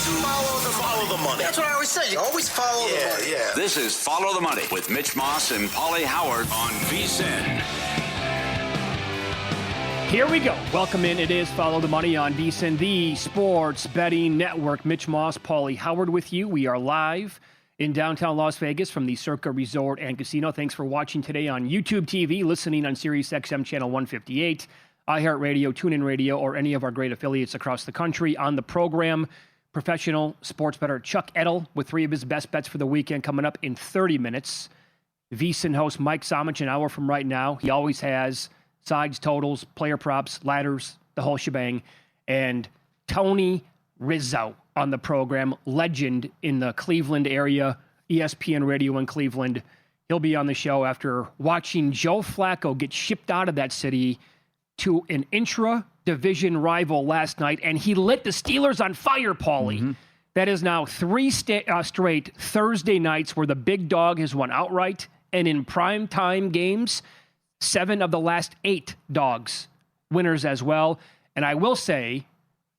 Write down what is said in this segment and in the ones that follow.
Follow the money. That's what I always say. You always follow the money. Yeah. This is Follow the Money with Mitch Moss and Pauly Howard on VSiN. Here we go. Welcome in. It is Follow the Money on VSiN, the sports betting network. Mitch Moss, Pauly Howard with you. We are live in downtown Las Vegas from the Circa Resort and Casino. Thanks for watching today on YouTube TV, listening on Sirius XM Channel 158, iHeartRadio, TuneIn Radio, or any of our great affiliates across the country. On the program, professional sports bettor Chuck Edel with three of his best bets for the weekend coming up in 30 minutes. VSiN host Mike Somich, an hour from right now. He always has sides, totals, player props, ladders, the whole shebang. And Tony Rizzo on the program, legend in the Cleveland area, ESPN Radio in Cleveland. He'll be on the show after watching Joe Flacco get shipped out of that city to an intra-division rival last night, and he lit the Steelers on fire, Pauly. Mm-hmm. That is now three straight Thursday nights where the big dog has won outright, and in primetime games, 7 of the last 8 dogs winners as well. And I will say,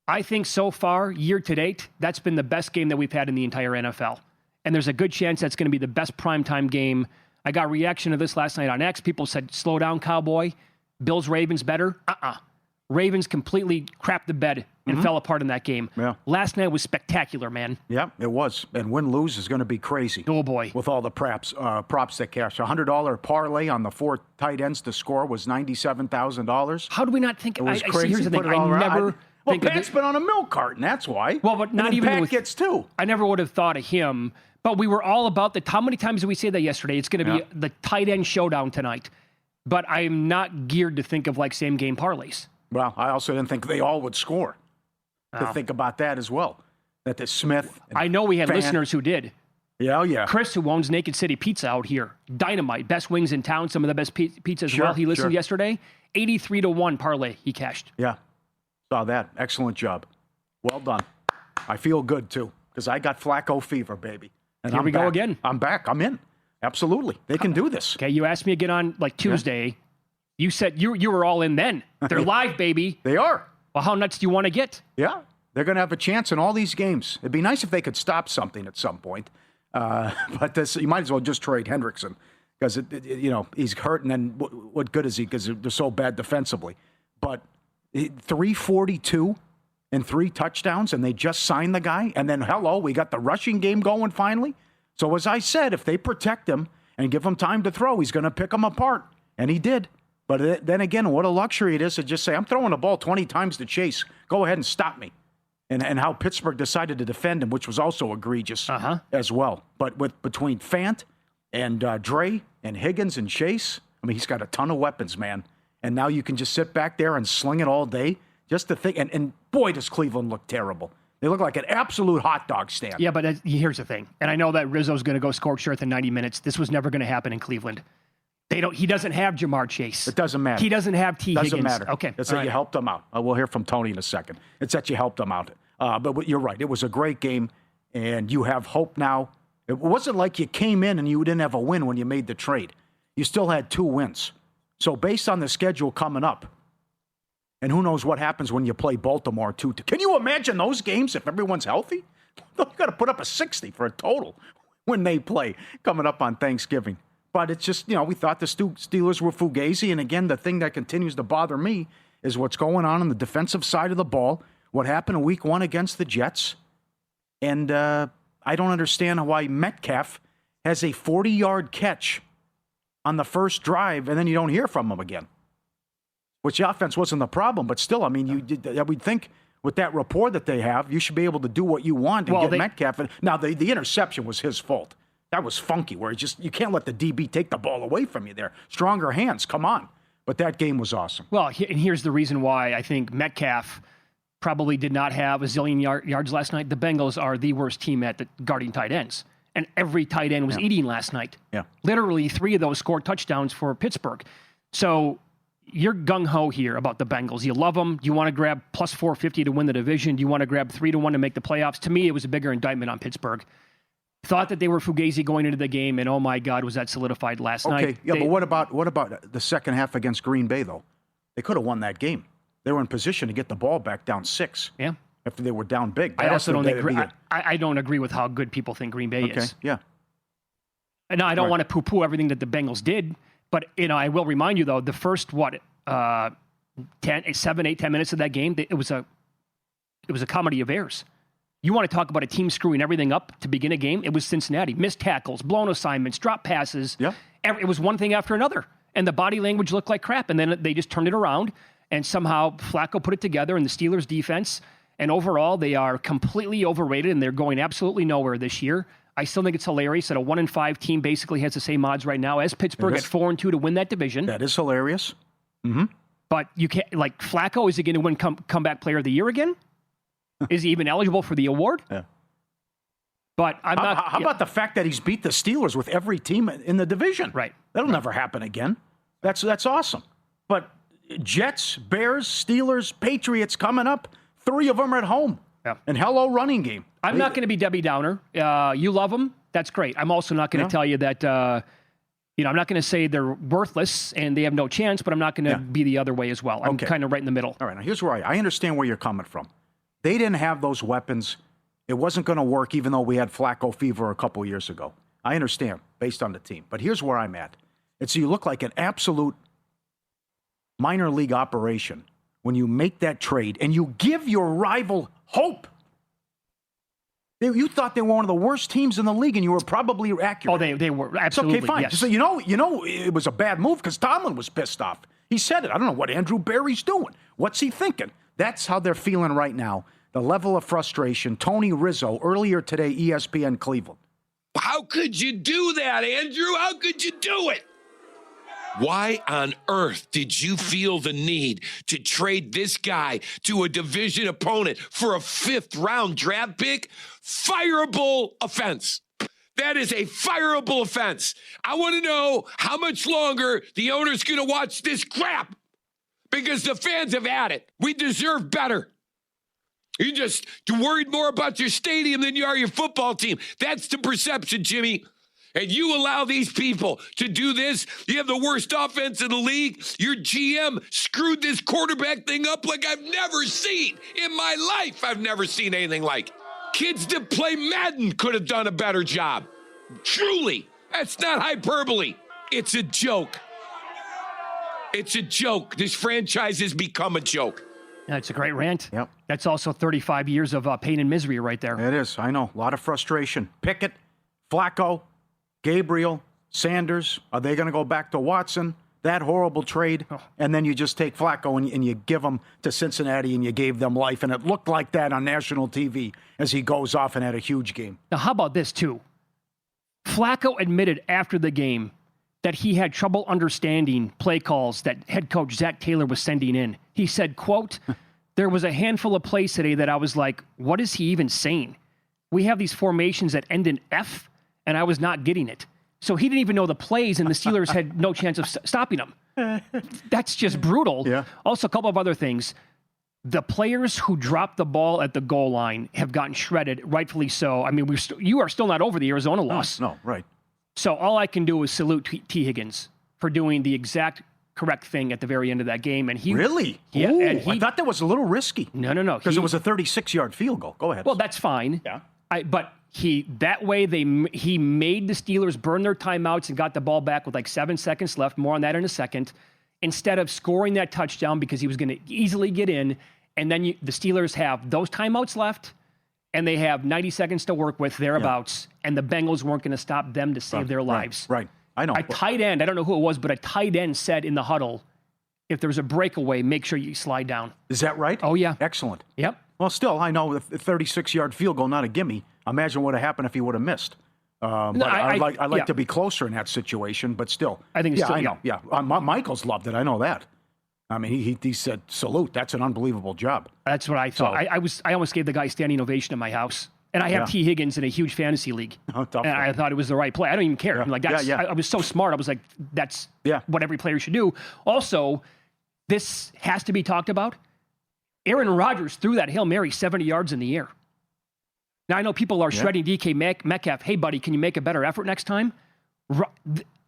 I think so far, year to date, that's been the best game that we've had in the entire NFL. And there's a good chance that's going to be the best primetime game. I got reaction to this last night on X. People said, slow down, Cowboy. Bills-Ravens better? Ravens completely crapped the bed and fell apart in that game. Yeah. Last night was spectacular, man. Yeah, it was. And win-lose is going to be crazy. Oh, boy. With all the props that cash. A $100 parlay on the 4 tight ends to score was $97,000. How do we not think? It was crazy. Here's the thing. I never think Pat's been on a milk carton, that's why. Well, but not even Pat gets 2. I never would have thought of him. But we were all about how many times did we say that yesterday? It's going to be the tight end showdown tonight. But I'm not geared to think of same game parlays. Well, I also didn't think they all would score. To think about that as well. That the Smith. I know we had listeners who did. Yeah. Chris, who owns Naked City Pizza out here, dynamite, best wings in town, some of the best pizza as well. He listened yesterday. 83-1 parlay he cashed. Yeah, saw that. Excellent job. Well done. I feel good too because I got Flacco fever, baby. And here we go again. I'm back. I'm in. Absolutely. They can do this. Okay, you asked me again on Tuesday. Yeah. You said you were all in then. They're live, baby. They are. Well, how nuts do you want to get? Yeah, they're going to have a chance in all these games. It'd be nice if they could stop something at some point. But you might as well just trade Hendrickson because, he's hurt, and then what good is he because they're so bad defensively. But 342 and 3 touchdowns, and they just signed the guy. And then, we got the rushing game going finally. So as I said, if they protect him and give him time to throw, he's going to pick them apart. And he did. But then again, what a luxury it is to just say, I'm throwing the ball 20 times to Chase. Go ahead and stop me. And how Pittsburgh decided to defend him, which was also egregious as well. But between Fant and Dre and Higgins and Chase, he's got a ton of weapons, man. And now you can just sit back there and sling it all day just to think. And boy, does Cleveland look terrible. They look like an absolute hot dog stand. Yeah, but here's the thing. And I know that Rizzo's going to go scorched earth in 90 minutes. This was never going to happen in Cleveland. He doesn't have Jamar Chase. It doesn't matter. He doesn't have T. Higgins. Doesn't matter. Okay. It's that you helped them out. We'll hear from Tony in a second. It's that you helped them out. But you're right. It was a great game, and you have hope now. It wasn't like you came in and you didn't have a win when you made the trade. You still had 2 wins. So based on the schedule coming up, and who knows what happens when you play Baltimore too. Can you imagine those games if everyone's healthy? You've got to put up a 60 for a total when they play coming up on Thanksgiving. But it's just, we thought the Steelers were fugazi. And again, the thing that continues to bother me is what's going on the defensive side of the ball, what happened in week 1 against the Jets. And I don't understand why Metcalf has a 40-yard catch on the first drive, and then you don't hear from him again. Which the offense wasn't the problem, but still, we'd think with that rapport that they have, you should be able to do what you want and get Metcalf. Now, the interception was his fault. That was funky, where you can't let the DB take the ball away from you there. Stronger hands, come on. But that game was awesome. Well, and here's the reason why I think Metcalf probably did not have a zillion yards last night. The Bengals are the worst team at guarding tight ends. And every tight end was eating last night. Yeah. Literally 3 of those scored touchdowns for Pittsburgh. So you're gung-ho here about the Bengals. You love them. You want to grab plus 450 to win the division. Do you want to grab 3-1 to make the playoffs? To me, it was a bigger indictment on Pittsburgh. Thought that they were fugazi going into the game, and oh my God, was that solidified last night. Okay, yeah, but what about the second half against Green Bay, though? They could have won that game. They were in position to get the ball back down 6. Yeah. after they were down big. I also don't agree. I don't agree with how good people think Green Bay is. Yeah. And I don't want to poo-poo everything that the Bengals did, but I will remind you though, the first 7, 8, 10 minutes of that game, it was a comedy of errors. You want to talk about a team screwing everything up to begin a game? It was Cincinnati. Missed tackles, blown assignments, drop passes. Yeah. It was one thing after another. And the body language looked like crap. And then they just turned it around. And somehow Flacco put it together in the Steelers' defense. And overall, they are completely overrated, and they're going absolutely nowhere this year. I still think it's hilarious that a 1-5 team basically has the same odds right now as Pittsburgh at 4-2 to win that division. That is hilarious. Mm-hmm. But you can't, like, Flacco, is he going to win comeback player of the year again? Is he even eligible for the award? Yeah. But I'm not. How about the fact that he's beat the Steelers with every team in the division? Right. That'll never happen again. That's awesome. But Jets, Bears, Steelers, Patriots coming up. 3 of them are at home. Yeah. And hello, running game. I'm not going to be Debbie Downer. You love them. That's great. I'm also not going to tell you that, I'm not going to say they're worthless and they have no chance, but I'm not going to be the other way as well. I'm kind of right in the middle. All right. Now, here's where I understand where you're coming from. They didn't have those weapons. It wasn't going to work, even though we had Flacco fever a couple years ago. I understand, based on the team. But here's where I'm at. You look like an absolute minor league operation when you make that trade and you give your rival hope. You thought they were one of the worst teams in the league, and you were probably accurate. Oh, they were absolutely. It's okay, fine. Yes. So it was a bad move because Tomlin was pissed off. He said it. I don't know what Andrew Barry's doing. What's he thinking? That's how they're feeling right now. The level of frustration. Tony Rizzo earlier today, ESPN Cleveland. How could you do that, Andrew? How could you do it? Why on earth did you feel the need to trade this guy to a division opponent for a 5th-round draft pick? Fireable offense. That is a fireable offense. I want to know how much longer the owner's going to watch this crap, because the fans have had it. We deserve better. You're just worried more about your stadium than you are your football team. That's the perception, Jimmy. And you allow these people to do this. You have the worst offense in the league. Your GM screwed this quarterback thing up like I've never seen in my life. I've never seen anything like it. Kids that play Madden could have done a better job. Truly. That's not hyperbole. It's a joke. It's a joke. This franchise has become a joke. That's a great rant. Yep. That's also 35 years of pain and misery right there. It is. I know. A lot of frustration. Pickett, Flacco, Gabriel, Sanders. Are they going to go back to Watson? That horrible trade. And then you just take Flacco and you give him to Cincinnati and you gave them life. And it looked like that on national TV as he goes off and had a huge game. Now, how about this, too? Flacco admitted after the game that he had trouble understanding play calls that head coach Zach Taylor was sending in. He said, quote, there was a handful of plays today that I was like, what is he even saying? We have these formations that end in F, and I was not getting it. So he didn't even know the plays, and the Steelers had no chance of stopping him. That's just brutal. Yeah. Also, a couple of other things. The players who dropped the ball at the goal line have gotten shredded, rightfully so. I mean, you are still not over the Arizona loss. No, right. So all I can do is salute T. Higgins for doing the exact correct thing at the very end of that game. And he Really? Yeah. Ooh, And I thought that was a little risky. No. Because it was a 36-yard field goal. Go ahead. Well, that's fine. Yeah. But he made the Steelers burn their timeouts and got the ball back with like 7 seconds left. More on that in a second. Instead of scoring that touchdown because he was going to easily get in. And then the Steelers have those timeouts left. And they have 90 seconds to work with, thereabouts, and the Bengals weren't going to stop them to save their lives. Right. I know. A tight end, I don't know who it was, but a tight end said in the huddle, if there's a breakaway, make sure you slide down. Is that right? Oh, yeah. Excellent. Yep. Well, still, I know the 36-yard field goal, not a gimme. Imagine what would have happened if he would have missed. But I'd like to be closer in that situation, but still. I think it's still, I know. Yeah. Michaels loved it. I know that. I mean, he said, salute. That's an unbelievable job. That's what I thought. I almost gave the guy a standing ovation in my house. And I have T. Higgins in a huge fantasy league. Oh, tough and I thought it was the right play. I don't even care. Yeah. I'm like, I was so smart. I was like, that's what every player should do. Also, this has to be talked about. Aaron Rodgers threw that Hail Mary 70 yards in the air. Now, I know people are shredding DK Metcalf. Hey, buddy, can you make a better effort next time?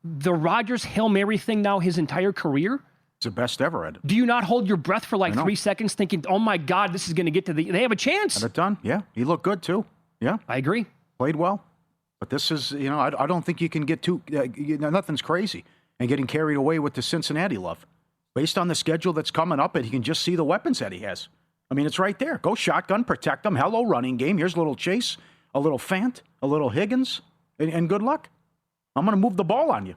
The Rodgers Hail Mary thing now, his entire career, It's the best ever at it. Do you not hold your breath for like 3 seconds thinking, oh my God, this is going to get to they have a chance? Had it done? Yeah. He looked good too. Yeah. I agree. Played well. But this is, I don't think you can get too, nothing's crazy. And getting carried away with the Cincinnati love. Based on the schedule that's coming up, and he can just see the weapons that he has. I mean, it's right there. Go shotgun, protect them. Hello, running game. Here's a little Chase, a little Fant, a little Higgins, and good luck. I'm going to move the ball on you.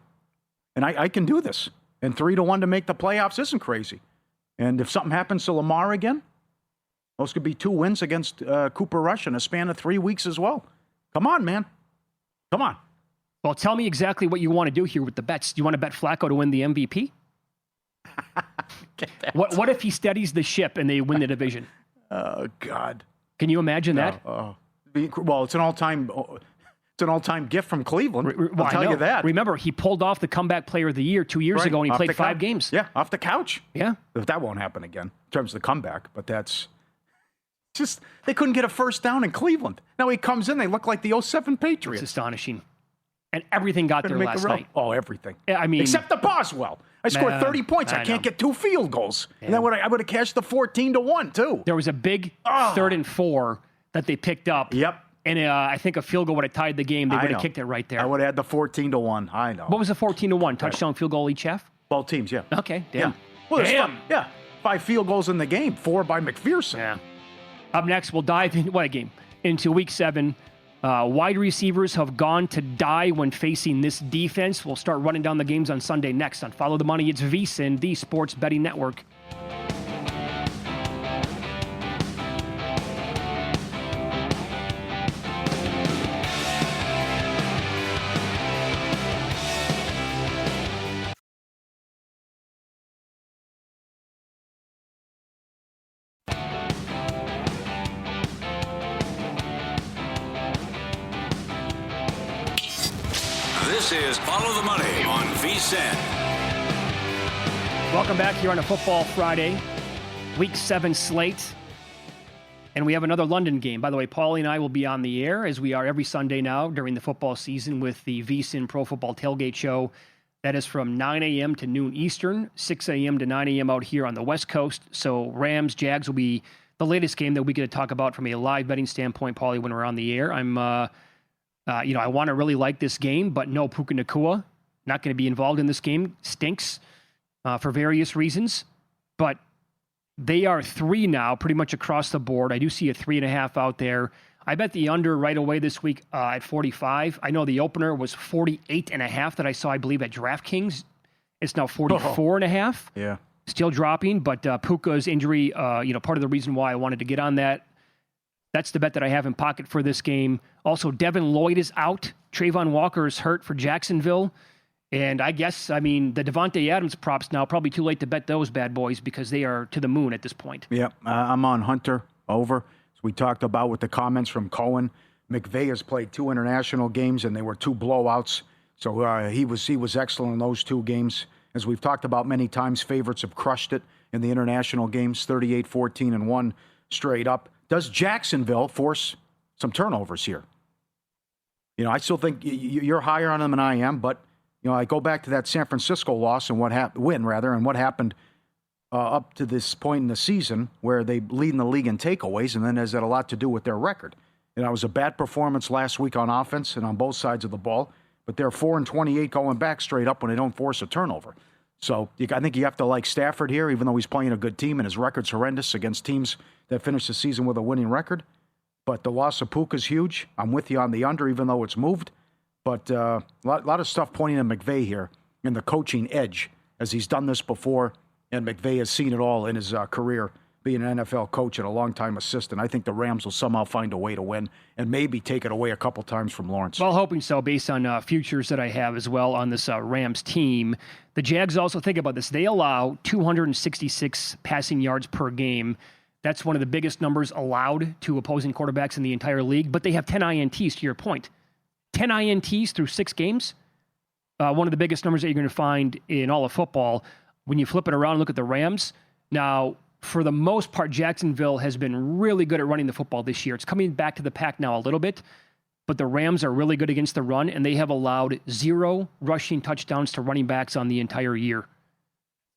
And I can do this. And 3-1 to make the playoffs isn't crazy. And if something happens to Lamar again, those could be 2 wins against Cooper Rush in a span of 3 weeks as well. Come on, man. Come on. Well, tell me exactly what you want to do here with the bets. Do you want to bet Flacco to win the MVP? What if he steadies the ship and they win the division? Oh, God. Can you imagine that? Well, it's an all-time gift from Cleveland. I'll tell you that. Remember, he pulled off the comeback player of the year 2 years ago, and he played 5 games. Yeah, off the couch. Yeah. But that won't happen again in terms of the comeback. But that's just, they couldn't get a first down in Cleveland. Now he comes in, they look like the 07 Patriots. It's astonishing. And everything got there last night. Oh, everything. I mean, except the Boswell. I scored 30 points. I can't get 2 field goals. Yeah. And then I would have cashed the 14-1 too. There was a big 3rd and 4 that they picked up. Yep. And I think a field goal would have tied the game. They would have kicked it right there. I would have had the 14-1. I know. What was the 14-1? Touchdown, field goal each half? Both teams, yeah. Okay, damn. Yeah. Well, 5 field goals in the game, 4 by McPherson. Yeah. Up next, we'll dive into Week 7. Wide receivers have gone to die when facing this defense. We'll start running down the games on Sunday next on Follow the Money. It's VSiN, the Sports Betting Network. This is Follow the Money on VSiN. Welcome back here on a Football Friday, Week 7 slate. And we have another London game. By the way, Pauly and I will be on the air, as we are every Sunday now during the football season, with the VSiN Pro Football Tailgate Show. That is from 9 a.m. to noon Eastern, 6 a.m. to 9 a.m. out here on the West Coast. So Rams, Jags will be the latest game that we get to talk about from a live betting standpoint, Pauly, when we're on the air. I want to really like this game, but no Puka Nacua. Not going to be involved in this game. Stinks for various reasons. But they are 3 now, pretty much across the board. I do see a 3.5 out there. I bet the under right away this week at 45. I know the opener was 48.5 that I saw, I believe, at DraftKings. It's now 44.5. Yeah. Still dropping, but Puka's injury, part of the reason why I wanted to get on that. That's the bet that I have in pocket for this game. Also, Devin Lloyd is out. Trayvon Walker is hurt for Jacksonville. And I guess, the Devontae Adams props now, probably too late to bet those bad boys because they are to the moon at this point. Yeah, I'm on Hunter over. As we talked about with the comments from Cohen, McVay has played 2 international games, and they were 2 blowouts. So he was excellent in those 2 games. As we've talked about many times, favorites have crushed it in the international games, 38-14-1 straight up. Does Jacksonville force some turnovers here? I still think you're higher on them than I am, but I go back to that San Francisco loss and what happened up to this point in the season where they lead in the league in takeaways, and then has had a lot to do with their record. It was a bad performance last week on offense and on both sides of the ball, but they're 4-28 going back straight up when they don't force a turnover. So I think you have to like Stafford here, even though he's playing a good team and his record's horrendous against teams that finish the season with a winning record. But the loss of Puka's huge. I'm with you on the under, even though it's moved. But a lot of stuff pointing to McVay here and the coaching edge, as he's done this before, and McVay has seen it all in his career, being an NFL coach and a longtime assistant. I think the Rams will somehow find a way to win and maybe take it away a couple times from Lawrence. Well, hoping so, based on futures that I have as well on this Rams team. The Jags also, think about this, they allow 266 passing yards per game. That's one of the biggest numbers allowed to opposing quarterbacks in the entire league, but they have 10 INTs, to your point. 10 INTs through 6 games. One of the biggest numbers that you're going to find in all of football. When you flip it around and look at the Rams, now, for the most part, Jacksonville has been really good at running the football this year. It's coming back to the pack now a little bit, but the Rams are really good against the run, and they have allowed 0 rushing touchdowns to running backs on the entire year.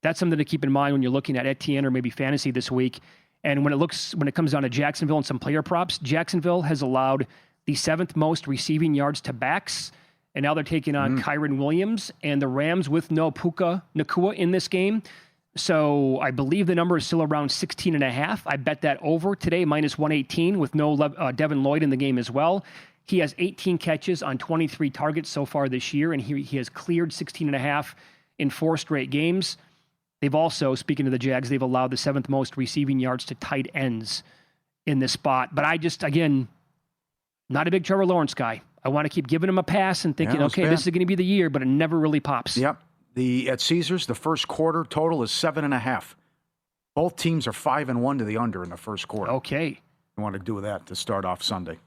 That's something to keep in mind when you're looking at Etienne or maybe fantasy this week. And when it comes down to Jacksonville and some player props, Jacksonville has allowed the 7th most receiving yards to backs, and now they're taking on Kyron Williams and the Rams with no Puka Nacua in this game. So I believe the number is still around 16.5. I bet that over today, minus 118, with no Devin Lloyd in the game as well. He has 18 catches on 23 targets so far this year, and he has cleared 16.5 in 4 straight games. They've also, speaking of the Jags, they've allowed the 7th most receiving yards to tight ends in this spot. But I just, again, not a big Trevor Lawrence guy. I want to keep giving him a pass and thinking, okay, this is going to be the year, but it never really pops. Yep. At Caesars, the first quarter total is 7.5. Both teams are 5-1 to the under in the first quarter. Okay. You want to do that to start off Sunday.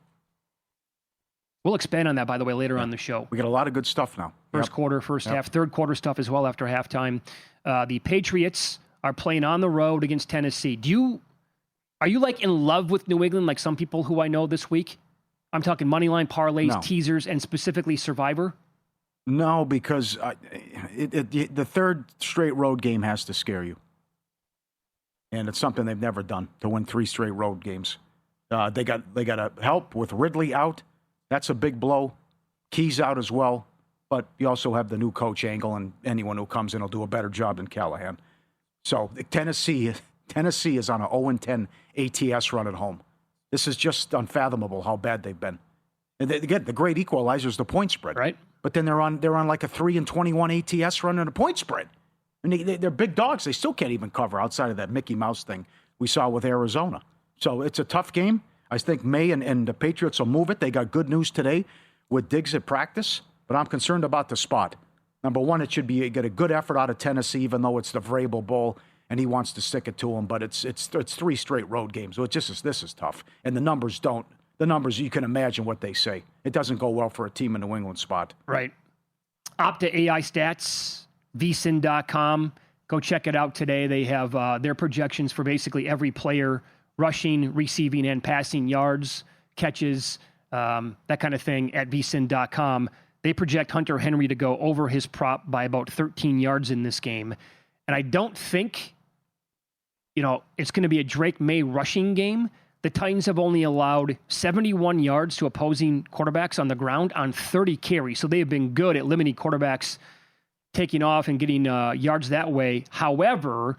We'll expand on that, by the way, later on the show. We got a lot of good stuff now. First quarter, first half, third quarter stuff as well after halftime. The Patriots are playing on the road against Tennessee. Are you like in love with New England like some people who I know this week? I'm talking moneyline parlays, teasers, and specifically Survivor. No, because the third straight road game has to scare you. And it's something they've never done, to win 3 straight road games. They got a help with Ridley out. That's a big blow. Key's out as well. But you also have the new coach angle, and anyone who comes in will do a better job than Callahan. So Tennessee is on an 0-10 ATS run at home. This is just unfathomable how bad they've been. And again, the great equalizer is the point spread. Right. But then they're on like a 3-21 ATS run and a point spread. And they're big dogs. They still can't even cover outside of that Mickey Mouse thing we saw with Arizona. So it's a tough game. I think May and the Patriots will move it. They got good news today with Diggs at practice, but I'm concerned about the spot. Number one, it should be get a good effort out of Tennessee, even though it's the Vrabel Bowl and he wants to stick it to him. But it's 3 straight road games. So this is tough. And the numbers don't. The numbers, you can imagine what they say. It doesn't go well for a team in New England spot. Right. Opta AI Stats, vsin.com. Go check it out today. They have their projections for basically every player, rushing, receiving, and passing yards, catches, that kind of thing at vsin.com. They project Hunter Henry to go over his prop by about 13 yards in this game. And I don't think, it's going to be a Drake May rushing game. The Titans have only allowed 71 yards to opposing quarterbacks on the ground on 30 carries. So they have been good at limiting quarterbacks taking off and getting yards that way. However,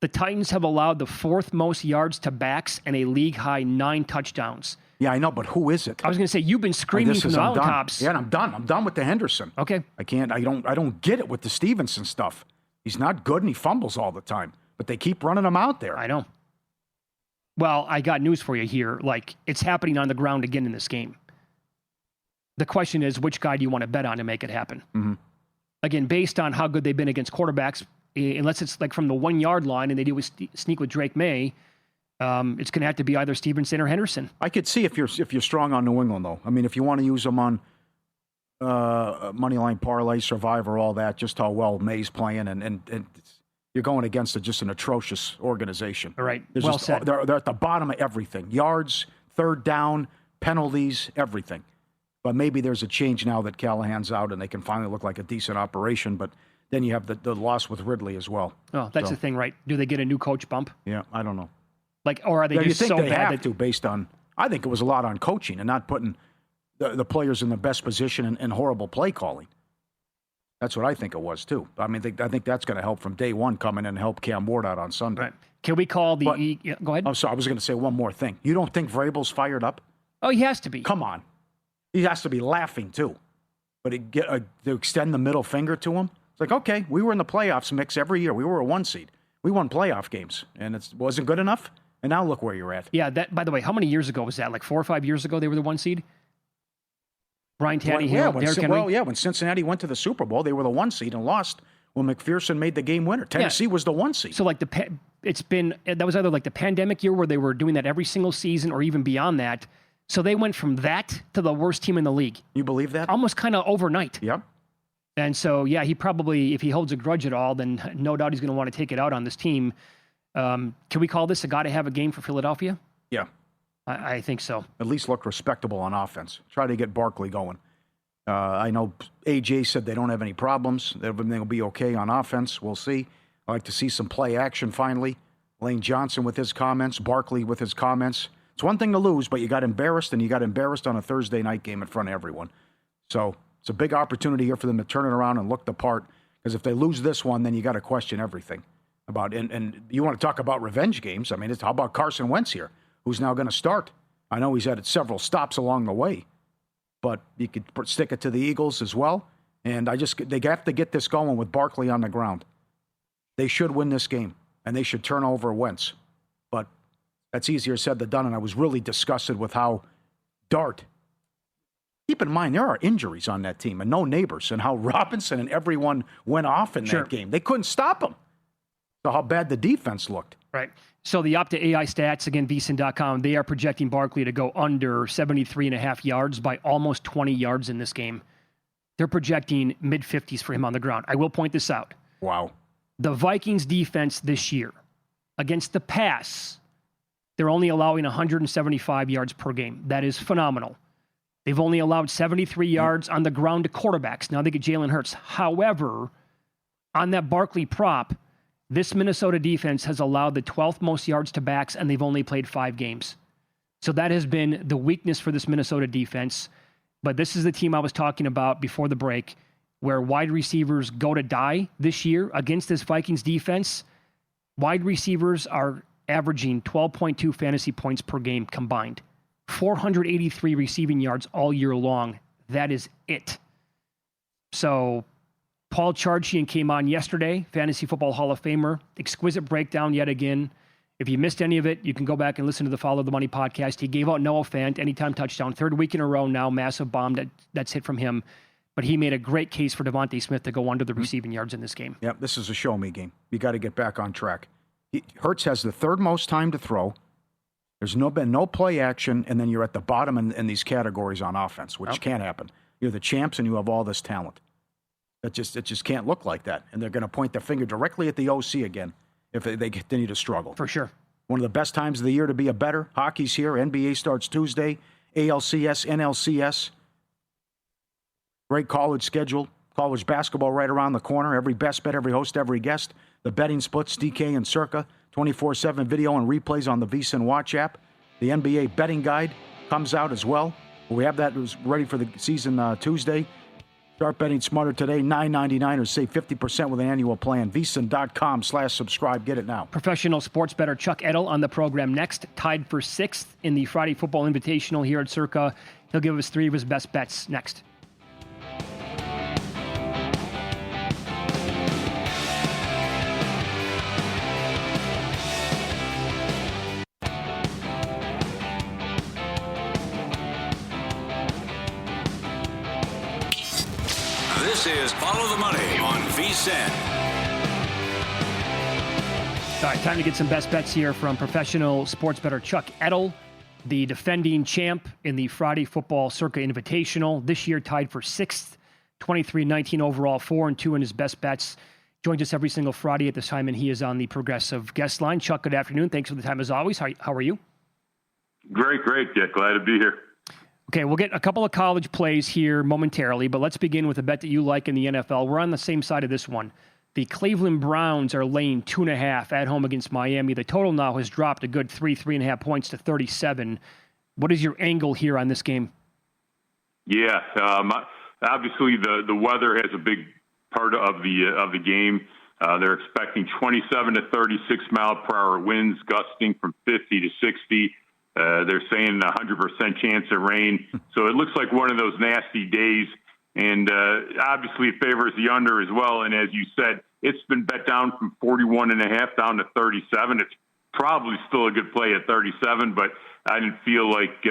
the Titans have allowed the 4th most yards to backs and a league-high 9 touchdowns. Yeah, I know, but who is it? I was going to say, you've been screaming from the mountaintops. Yeah, and I'm done. I'm done with the Henderson. Okay. I don't get it with the Stevenson stuff. He's not good and he fumbles all the time, but they keep running him out there. I know. Well, I got news for you here. It's happening on the ground again in this game. The question is, which guy do you want to bet on to make it happen? Mm-hmm. Again, based on how good they've been against quarterbacks, unless it's from the 1-yard line and they do a sneak with Drake May, it's going to have to be either Stevenson or Henderson. I could see if you're strong on New England, though. I mean, if you want to use them on moneyline parlay, Survivor, all that, just how well May's playing, and you're going against just an atrocious organization. All right. Said. They're at the bottom of everything. Yards, third down, penalties, everything. But maybe there's a change now that Callahan's out and they can finally look like a decent operation. But then you have the loss with Ridley as well. Oh, that's the thing, right? Do they get a new coach bump? Yeah, I don't know. Or are they just so bad? You think they have to based on, I think it was a lot on coaching and not putting the players in the best position and horrible play calling. That's what I think it was, too. I mean, I think that's going to help from day one coming in and help Cam Ward out on Sunday. Right. Can we call go ahead. I'm sorry, I was going to say one more thing. You don't think Vrabel's fired up? Oh, he has to be. Come on. He has to be laughing, too. But to extend the middle finger to him, it's like, okay, we were in the playoffs mix every year. We were a 1 seed. We won playoff games, and it wasn't good enough. And now look where you're at. Yeah, by the way, how many years ago was that? 4 or 5 years ago they were the 1 seed? Brian Tannehill, Derrick Henry? When Cincinnati went to the Super Bowl, they were the 1 seed and lost when McPherson made the game winner. Tennessee was the 1 seed. So that was either the pandemic year where they were doing that every single season or even beyond that. So they went from that to the worst team in the league. You believe that? Almost kind of overnight. Yep. And so, yeah, he probably, if he holds a grudge at all, then no doubt he's going to want to take it out on this team. Can we call this a got to have a game for Philadelphia? Yeah. I think so. At least look respectable on offense. Try to get Barkley going. I know AJ said they don't have any problems. Everything will be okay on offense. We'll see. I like to see some play action finally. Lane Johnson with his comments, Barkley with his comments. It's one thing to lose, but you got embarrassed, and you got embarrassed on a Thursday night game in front of everyone. So it's a big opportunity here for them to turn it around and look the part, because if they lose this one, then you got to question everything. And you want to talk about revenge games. I mean, how about Carson Wentz here, who's now going to start? I know he's had several stops along the way, but you could stick it to the Eagles as well. And they have to get this going with Barkley on the ground. They should win this game, and they should turn over Wentz. But that's easier said than done, and I was really disgusted with how Dart. Keep in mind, there are injuries on that team and no neighbors, and how Robinson and everyone went off in that game. They couldn't stop them. So how bad the defense looked. Right. So the Opta AI stats, again, vsin.com, they are projecting Barkley to go under 73.5 yards by almost 20 yards in this game. They're projecting mid-50s for him on the ground. I will point this out. Wow. The Vikings defense this year, against the pass, they're only allowing 175 yards per game. That is phenomenal. They've only allowed 73 yards on the ground to quarterbacks. Now they get Jalen Hurts. However, on that Barkley prop, this Minnesota defense has allowed the 12th most yards to backs, and they've only played 5 games. So that has been the weakness for this Minnesota defense. But this is the team I was talking about before the break, where wide receivers go to die this year against this Vikings defense. Wide receivers are averaging 12.2 fantasy points per game combined. 483 receiving yards all year long. That is it. So Paul Charchian came on yesterday, Fantasy Football Hall of Famer. Exquisite breakdown yet again. If you missed any of it, you can go back and listen to the Follow the Money podcast. He gave out Noah Fant, anytime touchdown, 3rd week in a row now, massive bomb that's hit from him. But he made a great case for Devontae Smith to go under the receiving yards in this game. Yep, this is a show-me game. You got to get back on track. Hurts has the 3rd most time to throw. There's been no play action, and then you're at the bottom in these categories on offense, which can't happen. You're the champs, and you have all this talent. It just can't look like that. And they're going to point their finger directly at the OC again if they continue to struggle. For sure. One of the best times of the year to be a bettor. Hockey's here. NBA starts Tuesday. ALCS, NLCS. Great college schedule. College basketball right around the corner. Every best bet, every host, every guest. The betting splits, DK and Circa. 24/7 video and replays on the VSiN Watch app. The NBA betting guide comes out as well. We have that ready for the season Tuesday. Start betting smarter today. $9.99 or save 50% with an annual plan. VSiN.com/subscribe. Get it now. Professional sports bettor Chuck Edel on the program next. Tied for 6th in the Friday Football Invitational here at Circa. He'll give us 3 of his best bets next. This is Follow the Money on VSiN. All right, time to get some best bets here from professional sports bettor Chuck Edel, the defending champ in the Friday Football Circa Invitational. This year tied for 6th, 23-19 overall, 4-2 in his best bets. Joins us every single Friday at this time, and he is on the Progressive guest line. Chuck, good afternoon. Thanks for the time as always. How are you? Great. Yeah, glad to be here. Okay, we'll get a couple of college plays here momentarily, but let's begin with a bet that you like in the NFL. We're on the same side of this one. The Cleveland Browns are laying 2.5 at home against Miami. The total now has dropped a good 3.5 points to 37. What is your angle here on this game? Yeah, obviously the weather has a big part of the game. They're expecting 27 to 36 mile per hour winds, gusting from 50 to 60. They're saying 100% chance of rain. So it looks like one of those nasty days. And obviously it favors the under as well. And as you said, it's been bet down from 41.5 down to 37. It's probably still a good play at 37, but I didn't feel like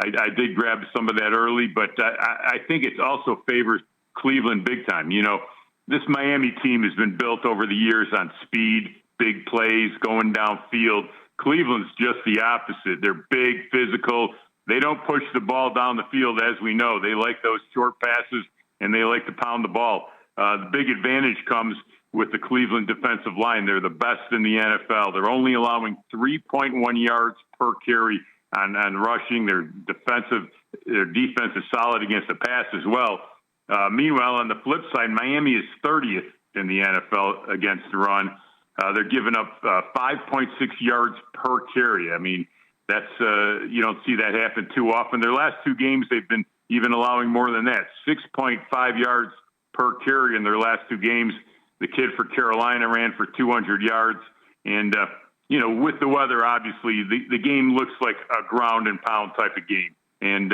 I did grab some of that early. But I think it also favors Cleveland big time. You know, this Miami team has been built over the years on speed, big plays, going downfield. Cleveland's just the opposite. They're big, physical. They don't push the ball down the field, as we know. They like those short passes, and they like to pound the ball. The big advantage comes with the Cleveland defensive line. They're the best in the NFL. They're only allowing 3.1 yards per carry on rushing. Their defense is solid against the pass as well. Meanwhile, on the flip side, Miami is 30th in the NFL against the run. They're giving up 5.6 yards per carry. I mean, that's you don't see that happen too often. Their last two games, they've been even allowing more than that, 6.5 yards per carry in their last two games. The kid for Carolina ran for 200 yards. And, with the weather, obviously, the game looks like a ground and pound type of game. And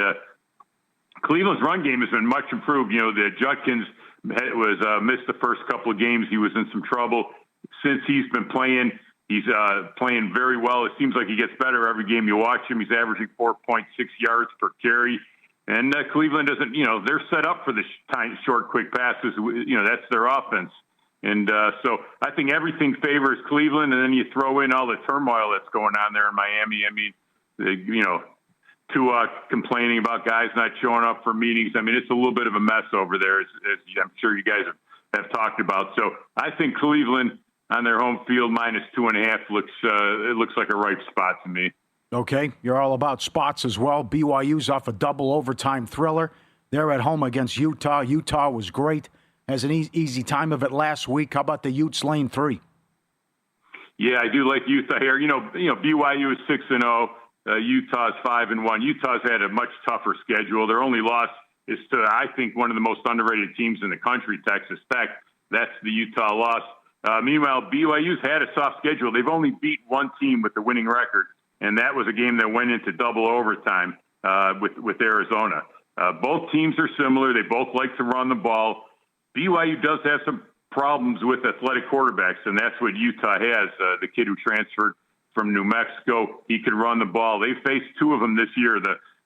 Cleveland's run game has been much improved. The Judkins missed the first couple of games. He was in some trouble. Since he's been playing, he's playing very well. It seems like he gets better every game you watch him. He's averaging 4.6 yards per carry. And Cleveland doesn't, they're set up for the short, quick passes. That's their offense. And so I think everything favors Cleveland, and then you throw in all the turmoil that's going on there in Miami. I mean, Tua complaining about guys not showing up for meetings. I mean, it's a little bit of a mess over there, as I'm sure you guys have talked about. So I think Cleveland on their home field -2.5 looks like a ripe spot to me. Okay, you're all about spots as well. BYU's off a double overtime thriller. They're at home against Utah. Utah was great. Has an easy time of it last week. How about the Utes laying 3? Yeah, I do like Utah here. BYU is 6-0. Utah's 5-1. Utah's had a much tougher schedule. Their only loss is to, I think, one of the most underrated teams in the country, Texas Tech. That's the Utah loss. Meanwhile, BYU's had a soft schedule. They've only beat one team with the winning record, and that was a game that went into double overtime with Arizona. Both teams are similar. They both like to run the ball. BYU does have some problems with athletic quarterbacks, and that's what Utah has. The kid who transferred from New Mexico, he could run the ball. They faced two of them this year.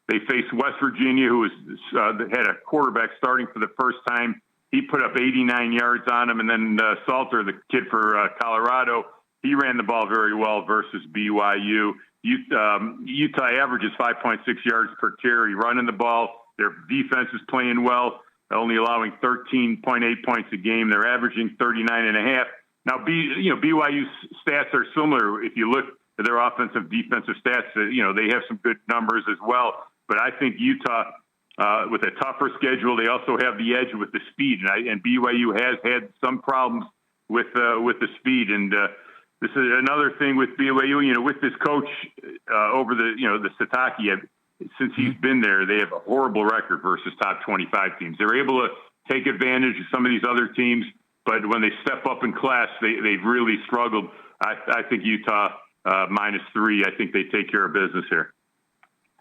They faced West Virginia, who had a quarterback starting for the first time. He put up 89 yards on him, and then Salter, the kid for Colorado, he ran the ball very well versus BYU. Utah averages 5.6 yards per carry running the ball. Their defense is playing well, only allowing 13.8 points a game. They're averaging 39.5. Now, BYU's stats are similar. If you look at their offensive, defensive stats, they have some good numbers as well. But I think Utah, with a tougher schedule, they also have the edge with the speed. And BYU has had some problems with the speed. And this is another thing with BYU. With this coach over the Sataki, since he's been there, they have a horrible record versus top 25 teams. They're able to take advantage of some of these other teams, but when they step up in class, they've really struggled. I think Utah -3. I think they take care of business here.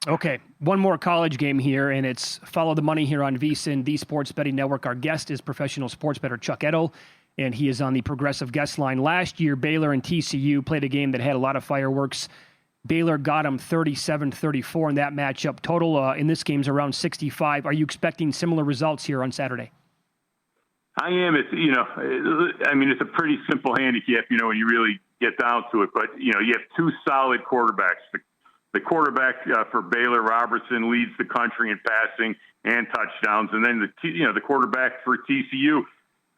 Okay, one more college game here, and it's Follow the Money here on VSiN, the Sports Betting Network. Our guest is professional sports bettor Chuck Edel, and he is on the Progressive guest line. Last year, Baylor and TCU played a game that had a lot of fireworks. Baylor got them 37-34 in that matchup. Total in this game is around 65. Are you expecting similar results here on Saturday? I am. It's a pretty simple handicap, when you really get down to it. But, you have two solid quarterbacks. The quarterback for Baylor, Robertson, leads the country in passing and touchdowns. And then the quarterback for TCU,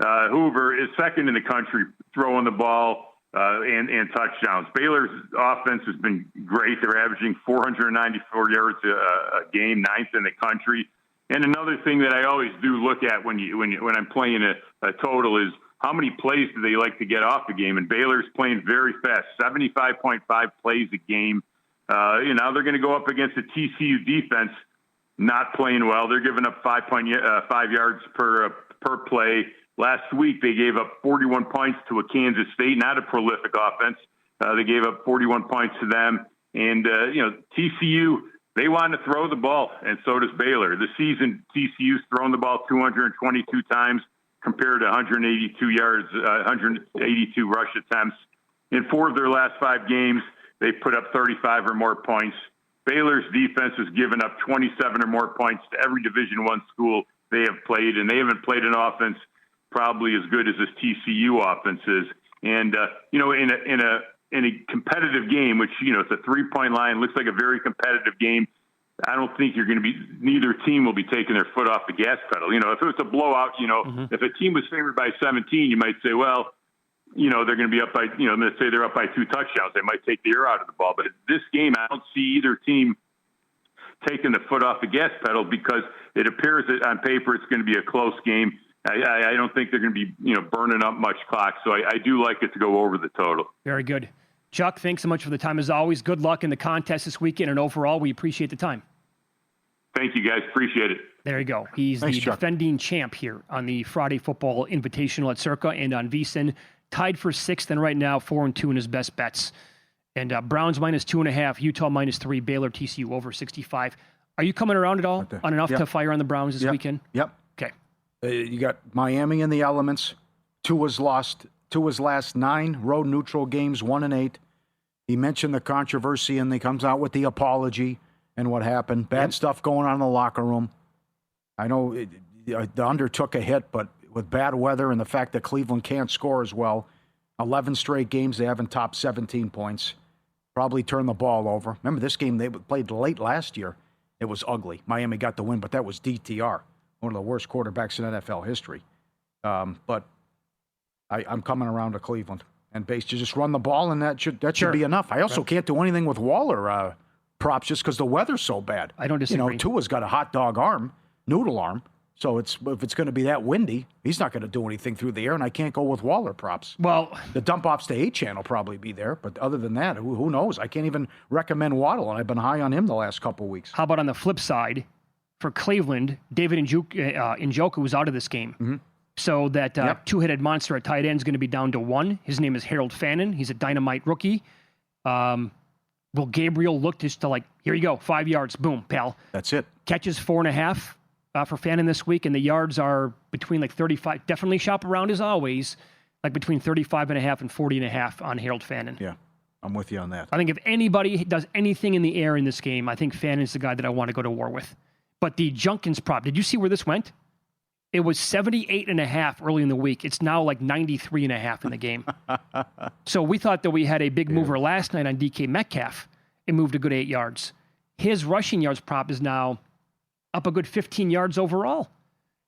Hoover, is second in the country throwing the ball and touchdowns. Baylor's offense has been great. They're averaging 494 yards a game, 9th in the country. And another thing that I always do look at when I'm playing a total is how many plays do they like to get off the game? And Baylor's playing very fast, 75.5 plays a game. Now they're going to go up against a TCU defense not playing well. They're giving up 5 yards per play. Last week, they gave up 41 points to a Kansas State, not a prolific offense. They gave up 41 points to them. And, TCU, they want to throw the ball, and so does Baylor. This season, TCU's thrown the ball 222 times compared to 182 rush attempts. In 4 of their last 5 games, they put up 35 or more points. Baylor's defense has given up 27 or more points to every Division I school they have played, and they haven't played an offense probably as good as this TCU offense is. And, in a competitive game, which, it's a 3-point line, looks like a very competitive game, I don't think neither team will be taking their foot off the gas pedal. If it was a blowout, if a team was favored by 17, you might say, well, they're going to be up by, let's say they're up by 2 touchdowns. They might take the air out of the ball. But this game, I don't see either team taking the foot off the gas pedal because it appears that on paper it's going to be a close game. I don't think they're going to be, burning up much clock. So I do like it to go over the total. Very good. Chuck, thanks so much for the time as always. Good luck in the contest this weekend, and overall, we appreciate the time. Thank you, guys. Appreciate it. There you go. He's the Chuck. defending champ here on the Friday Football Invitational at Circa and on VSiN. Tied for 6th, and right now 4-2 in his best bets. And Browns -2.5, Utah -3, Baylor TCU over 65. Are you coming around at all on enough to fire on the Browns this weekend? Yep. Okay. You got Miami in the elements. Tua's last 9 road neutral games, 1-8. He mentioned the controversy, and he comes out with the apology and what happened. Bad stuff going on in the locker room. I know the under took a hit, but with bad weather and the fact that Cleveland can't score as well, 11 straight games they haven't topped 17 points. Probably turned the ball over. Remember this game they played late last year. It was ugly. Miami got the win, but that was DTR, one of the worst quarterbacks in NFL history. But I'm coming around to Cleveland. And base, you just run the ball, and that should be enough. I also can't do anything with Waller props just because the weather's so bad. I don't disagree. Tua's got a hot dog arm, noodle arm. So if it's going to be that windy, he's not going to do anything through the air, and I can't go with Waller props. Well, the dump offs to 8chan will probably be there, but other than that, who knows? I can't even recommend Waddle, and I've been high on him the last couple of weeks. How about on the flip side, for Cleveland, David Njoku was out of this game. Mm-hmm. So that two-headed monster at tight end is going to be down to 1. His name is Harold Fannin. He's a dynamite rookie. Will Gabriel look just to here you go, 5 yards, boom, pal. That's it. Catches 4.5 for Fannin this week, and the yards are between 35. Definitely shop around as always, between 35.5 and 40.5 on Harold Fannin. Yeah, I'm with you on that. I think if anybody does anything in the air in this game, I think Fannin's the guy that I want to go to war with. But the Junkins prop, did you see where this went? It was 78.5 early in the week. It's now 93.5 in the game. So we thought that we had a big mover last night on DK Metcalf. It moved a good 8 yards. His rushing yards prop is now up a good 15 yards overall.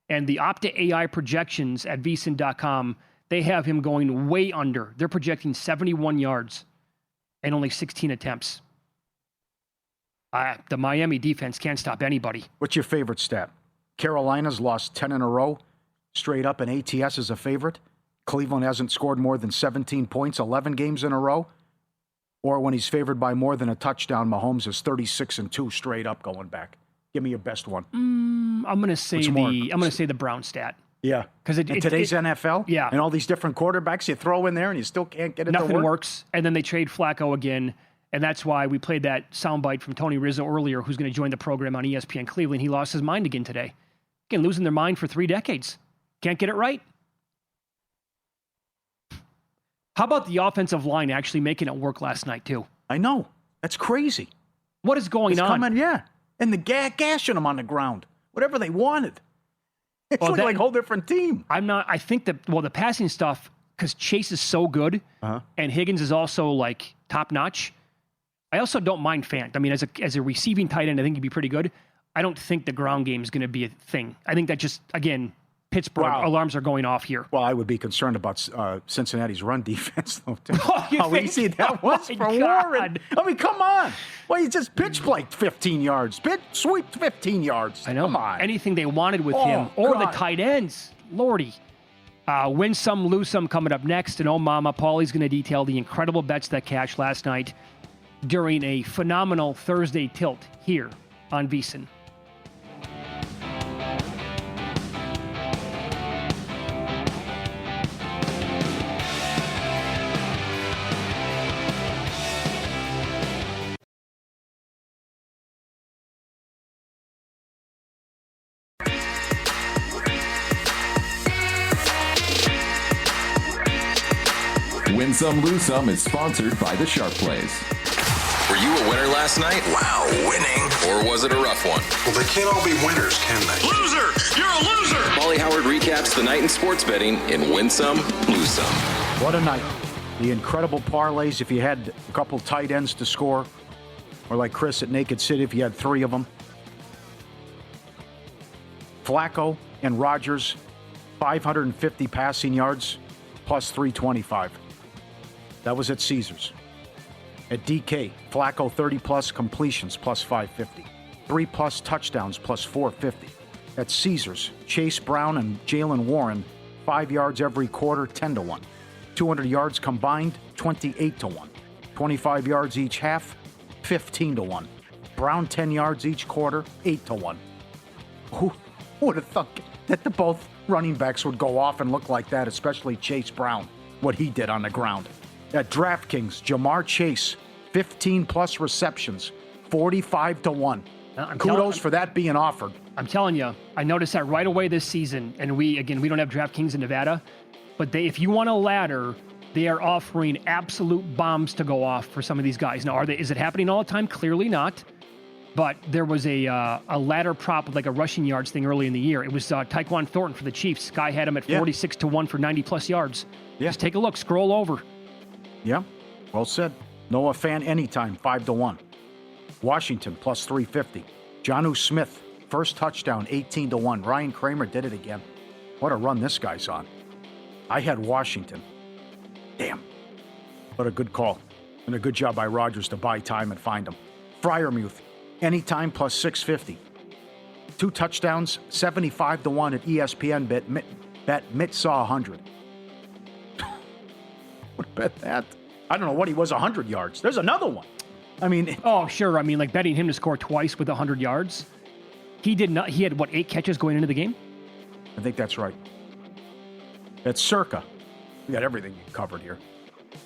And the Opta AI projections at vsin.com, they have him going way under. They're projecting 71 yards and only 16 attempts. The Miami defense can't stop anybody. What's your favorite stat? Carolina's lost 10 in a row, straight up, and ATS is a favorite. Cleveland hasn't scored more than 17 points 11 games in a row. Or when he's favored by more than a touchdown, Mahomes is 36-2 straight up going back. Give me your best one. I'm going to say the Brown stat. Yeah, because in today's NFL, and all these different quarterbacks you throw in there, and you still can't get it to work. Nothing works, and then they trade Flacco again, and that's why we played that soundbite from Tony Rizzo earlier, who's going to join the program on ESPN Cleveland. He lost his mind again today. Again, losing their mind for 3 decades. Can't get it right. How about the offensive line actually making it work last night, too? I know. That's crazy. What is going on? And the gashing them on the ground. Whatever they wanted. It's like a whole different team. I think that, the passing stuff, because Chase is so good, and Higgins is also, top-notch. I also don't mind Fant. I mean, as a receiving tight end, I think he'd be pretty good. I don't think the ground game is going to be a thing. I think that just, again, Pittsburgh alarms are going off here. Well, I would be concerned about Cincinnati's run defense, though, too. How easy that was for Warren. I mean, come on. Well, he just pitch played 15 yards. Sweep 15 yards. I know. Come on. Anything they wanted with him. Or the tight ends. Lordy. Win some, lose some coming up next. And mama, Pauly's going to detail the incredible bets that cashed last night during a phenomenal Thursday tilt here on VSiN. Win Some, Lose Some is sponsored by the Sharp Plays. Were you a winner last night? Wow, winning. Or was it a rough one? Well, they can't all be winners, can they? Loser! You're a loser! Pauly Howard recaps the night in sports betting in Win Some, Lose Some. What a night. The incredible parlays if you had a couple tight ends to score, or like Chris at Naked City if you had 3 of them. Flacco and Rodgers, 550 passing yards, plus 325. That was at Caesars. At DK, Flacco 30-plus completions, plus 550. 3-plus touchdowns, plus 450. at Caesars. Chase Brown and Jalen Warren, 5 yards every quarter, 10-1. 200 yards combined, 28-1. 25 yards each half, 15-1. Brown 10 yards each quarter, 8-1. Who would have thought that the both running backs would go off and look like that, especially Chase Brown, what he did on the ground. At DraftKings, Jamar Chase, 15-plus receptions, 45-1. Kudos for that being offered. I'm telling you, I noticed that right away this season, and we don't have DraftKings in Nevada, but if you want a ladder, they are offering absolute bombs to go off for some of these guys. Now, is it happening all the time? Clearly not. But there was a ladder prop with like a rushing yards thing early in the year. It was Tyquan Thornton for the Chiefs. Guy had him at 46-1 for 90-plus yards. Yeah. Just take a look. Scroll over. Yeah, well said. Noah Fant anytime, 5-1. Washington, plus 350. Jonnu Smith, first touchdown, 18-1. Ryan Kramer did it again. What a run this guy's on. I had Washington. Damn. What a good call. And a good job by Rodgers to buy time and find him. Freiermuth, anytime, plus 650. 2 touchdowns, 75-1 at ESPN bet. Mitch saw 100. Would bet that. I don't know what he was, 100 yards. There's another one. I mean... Oh, sure. I mean, like betting him to score twice with 100 yards. He did not. He had, 8 catches going into the game? I think that's right. That's Circa. We got everything covered here.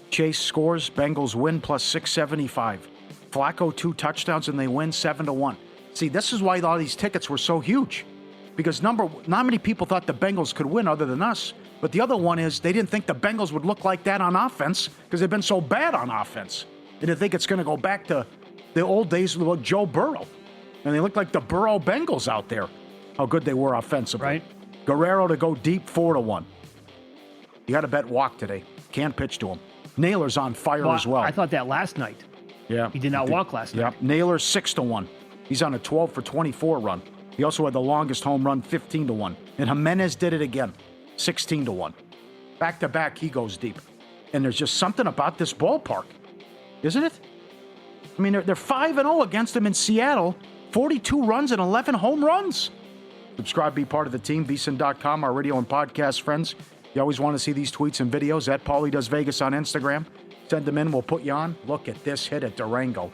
Chase scores, Bengals win, plus 675. Flacco 2 touchdowns, and they win 7-1. See, this is why all these tickets were so huge. Because not many people thought the Bengals could win other than us. But the other one is they didn't think the Bengals would look like that on offense because they've been so bad on offense. They didn't think it's going to go back to the old days with Joe Burrow. And they look like the Burrow Bengals out there, how good they were offensively. Right. Guerrero to go deep, 4-1. You got to bet walk today. Can't pitch to him. Naylor's on fire as well. I thought that last night. Yeah. He did not walk last night. Yeah. Naylor 6-1. He's on a 12 for 24 run. He also had the longest home run, 15-1. And Jimenez did it again, 16-1. Back to back, he goes deep. And there's just something about this ballpark, isn't it? I mean, they're 5-0 against them in Seattle, 42 runs and 11 home runs. Subscribe, be part of the team, vsin.com, our radio and podcast friends. You always want to see these tweets and videos at Pauly Does Vegas on Instagram. Send them in, we'll put you on. Look at this hit at Durango.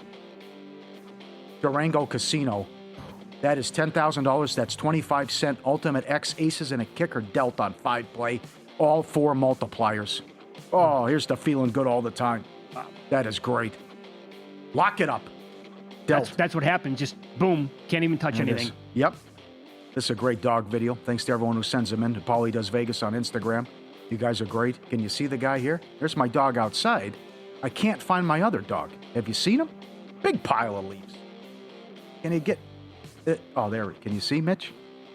Durango Casino. That is $10,000. That's 25-cent Ultimate X Aces and a kicker dealt on 5-play. All 4 multipliers. Oh, here's the feeling good all the time. That is great. Lock it up. Dealt. That's what happened. Just boom. Can't even touch anything. Yep. This is a great dog video. Thanks to everyone who sends them in to Pauly Does Vegas on Instagram. You guys are great. Can you see the guy here? There's my dog outside. I can't find my other dog. Have you seen him? Big pile of leaves. Can you get... Oh, there. Can you see, Mitch?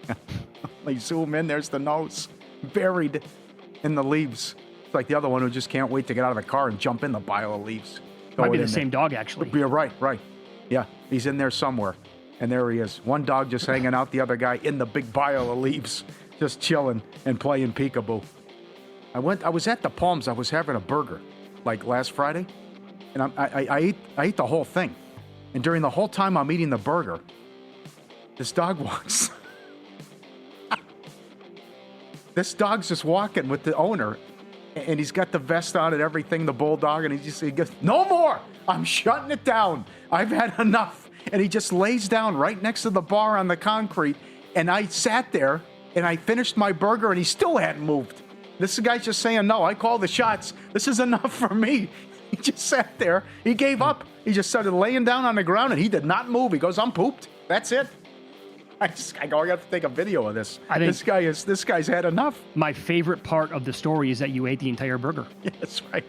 Let me zoom in. There's the nose. Buried in the leaves. It's like the other one who just can't wait to get out of the car and jump in the pile of leaves. Might be the same dog, actually. You're right. Yeah, he's in there somewhere. And there he is. One dog just hanging out, the other guy in the big pile of leaves, just chilling and playing peekaboo. I was at the Palms. I was having a burger, like last Friday, and I ate the whole thing. And during the whole time I'm eating the burger, this dog walks. This dog's just walking with the owner, and he's got the vest on and everything, the bulldog, and he goes, "No more! I'm shutting it down. I've had enough." And he just lays down right next to the bar on the concrete, and I sat there, and I finished my burger, and he still hadn't moved. This guy's just saying, "No, I call the shots. This is enough for me." He just sat there. He gave up. He just started laying down on the ground, and he did not move. He goes, "I'm pooped. That's it." I got to take a video of this. This guy's had enough. My favorite part of the story is that you ate the entire burger. Yeah, that's right.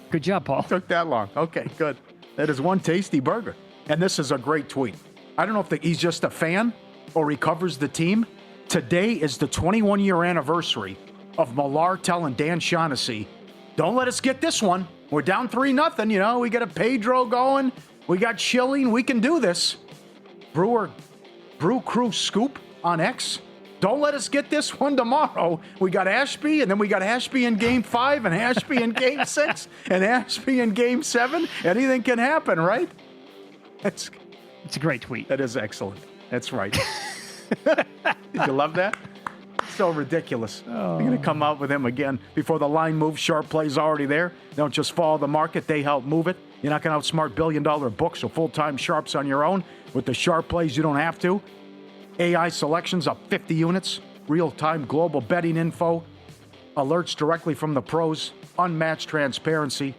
Good job, Paul. Took that long. Okay, good. That is one tasty burger. And this is a great tweet. I don't know if he's just a fan or he covers the team. Today is the 21-year anniversary of Millar telling Dan Shaughnessy, "Don't let us get this one. We're down 3-0. You know, we got a Pedro going. We got Schilling. We can do this." Brew Crew Scoop on X. "Don't let us get this one tomorrow. We got Ashby, and then we got Ashby in Game 5, and Ashby in Game 6, and Ashby in Game 7. Anything can happen, right?" It's a great tweet. That is excellent. That's right. Did you love that? So ridiculous. They're going to come out with him again before the line moves. Sharp play's already there. Don't just follow the market. They help move it. You're not going to outsmart billion-dollar books or full-time sharps on your own. With the sharp plays, you don't have to. AI selections up 50 units. Real-time global betting info. Alerts directly from the pros. Unmatched transparency.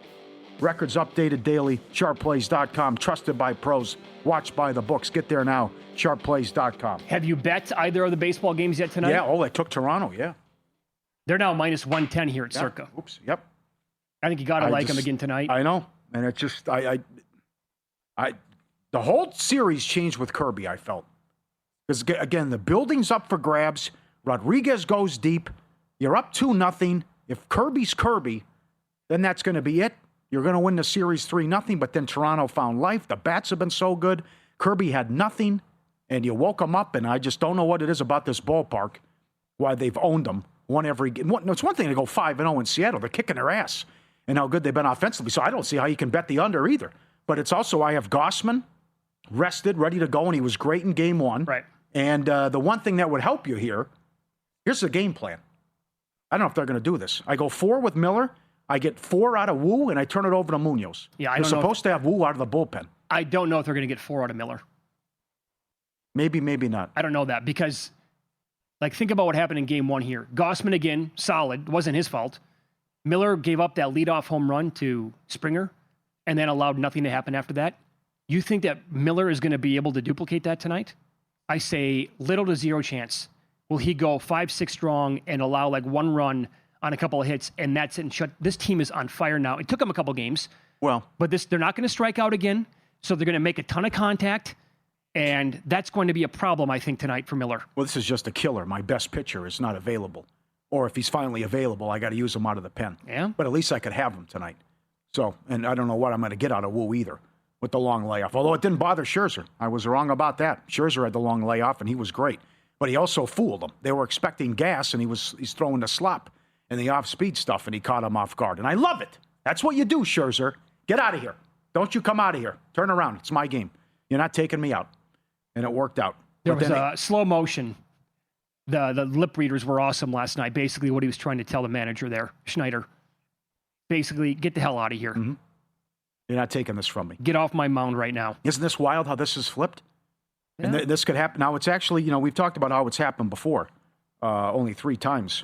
Records updated daily. Sharpplays.com. Trusted by pros. Watched by the books. Get there now. Sharpplays.com. Have you bet either of the baseball games yet tonight? Yeah. Oh, they took Toronto. Yeah. They're now minus 110 here at Circa. Oops. Yep. I think you got to like them again tonight. I know. And it just, the whole series changed with Kirby, I felt. Because, again, the building's up for grabs. Rodriguez goes deep. You're up 2-0. If Kirby's Kirby, then that's going to be it. You're going to win the series 3-0, but then Toronto found life. The bats have been so good. Kirby had nothing, and you woke them up, and I just don't know what it is about this ballpark, why they've owned them. Won every game. It's one thing to go 5-0 in Seattle. They're kicking their ass, and how good they've been offensively. So I don't see how you can bet the under either. But it's also, I have Gossman rested, ready to go, and he was great in game one. Right. And the one thing that would help you here's the game plan. I don't know if they're going to do this. I go 4 with Miller. I get 4 out of Wu, and I turn it over to Munoz. Yeah, They're supposed to have Wu out of the bullpen. I don't know if they're going to get 4 out of Miller. Maybe, maybe not. I don't know that because, think about what happened in game one here. Gossman, again, solid. It wasn't his fault. Miller gave up that leadoff home run to Springer and then allowed nothing to happen after that. You think that Miller is going to be able to duplicate that tonight? I say little to zero chance. Will he go 5-6 strong and allow 1 run on a couple of hits, and that's it? And this team is on fire now. It took them a couple games. Well, but they're not going to strike out again, so they're going to make a ton of contact, and that's going to be a problem, I think, tonight for Miller. Well, this is just a killer. My best pitcher is not available. Or if he's finally available, I got to use him out of the pen. Yeah. But at least I could have him tonight. So, and I don't know what I'm going to get out of Wu either with the long layoff. Although it didn't bother Scherzer. I was wrong about that. Scherzer had the long layoff, and he was great. But he also fooled them. They were expecting gas, and he's throwing the slop and the off-speed stuff, and he caught him off guard. And I love it. That's what you do, Scherzer. Get out of here. Don't you come out of here. Turn around. It's my game. You're not taking me out. And it worked out. There was a slow motion. The lip readers were awesome last night. Basically what he was trying to tell the manager there, Schneider. Basically, get the hell out of here. Mm-hmm. You're not taking this from me. Get off my mound right now. Isn't this wild how this is flipped? Yeah. And this could happen. Now, it's actually, we've talked about how it's happened before. Only 3 times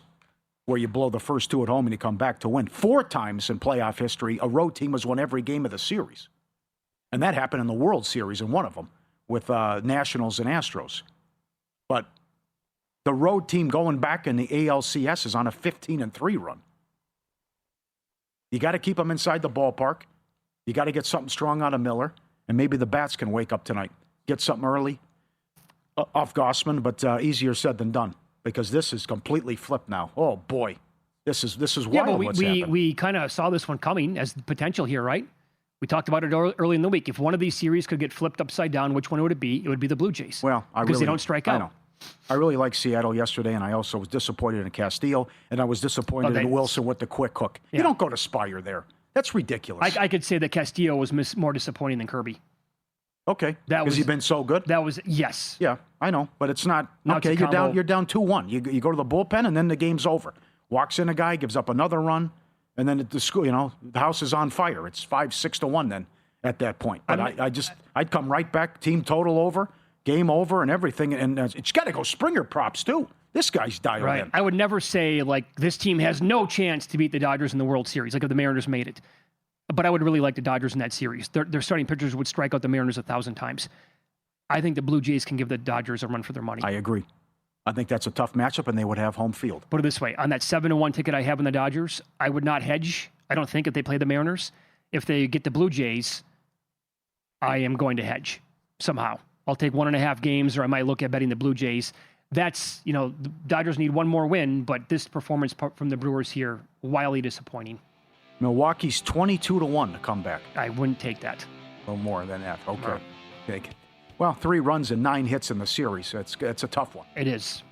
where you blow the first 2 at home and you come back to win. 4 times in playoff history, a road team has won every game of the series. And that happened in the World Series in one of them with Nationals and Astros. But the road team going back in the ALCS is on a 15-3 run. You got to keep them inside the ballpark. You got to get something strong out of Miller. And maybe the bats can wake up tonight. Get something early off Gossman, but easier said than done. Because this is completely flipped now. Oh, boy. This is wild. Yeah, but what's happened. we kind of saw this one coming as potential here, right? We talked about it early in the week. If one of these series could get flipped upside down, which one would it be? It would be the Blue Jays. Well, because they don't strike out. I know. I really liked Seattle yesterday, and I also was disappointed in Castillo, and I was disappointed in Wilson with the quick hook. Yeah. You don't go to Spire there. That's ridiculous. I could say that Castillo was more disappointing than Kirby. Okay, because he's been so good. That was yes. Yeah, I know, but it's not now okay. You're down 2-1. You go to the bullpen, and then the game's over. Walks in a guy, gives up another run, and then at the school, the house is on fire. It's 5-6-1 then at that point. But I'd come right back, team total over, game over, and everything. And it's got to go Springer props too. This guy's dialed in. I would never say this team has no chance to beat the Dodgers in the World Series, like if the Mariners made it. But I would really like the Dodgers in that series. Their starting pitchers would strike out the Mariners 1,000 times. I think the Blue Jays can give the Dodgers a run for their money. I agree. I think that's a tough matchup, and they would have home field. Put it this way. On that 7-1 ticket I have in the Dodgers, I would not hedge. I don't think if they play the Mariners. If they get the Blue Jays, I am going to hedge somehow. I'll take 1.5 games, or I might look at betting the Blue Jays. That's, the Dodgers need one more win, but this performance from the Brewers here, wildly disappointing. Milwaukee's 22-1 to come back. I wouldn't take that. A little more than that. Okay. Right. Take it. Well, 3 runs and 9 hits in the series. It's a tough one. It is.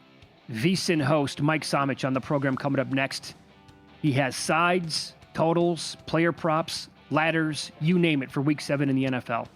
VSiN host Mike Somich on the program coming up next. He has sides, totals, player props, ladders, you name it for Week 7 in the NFL.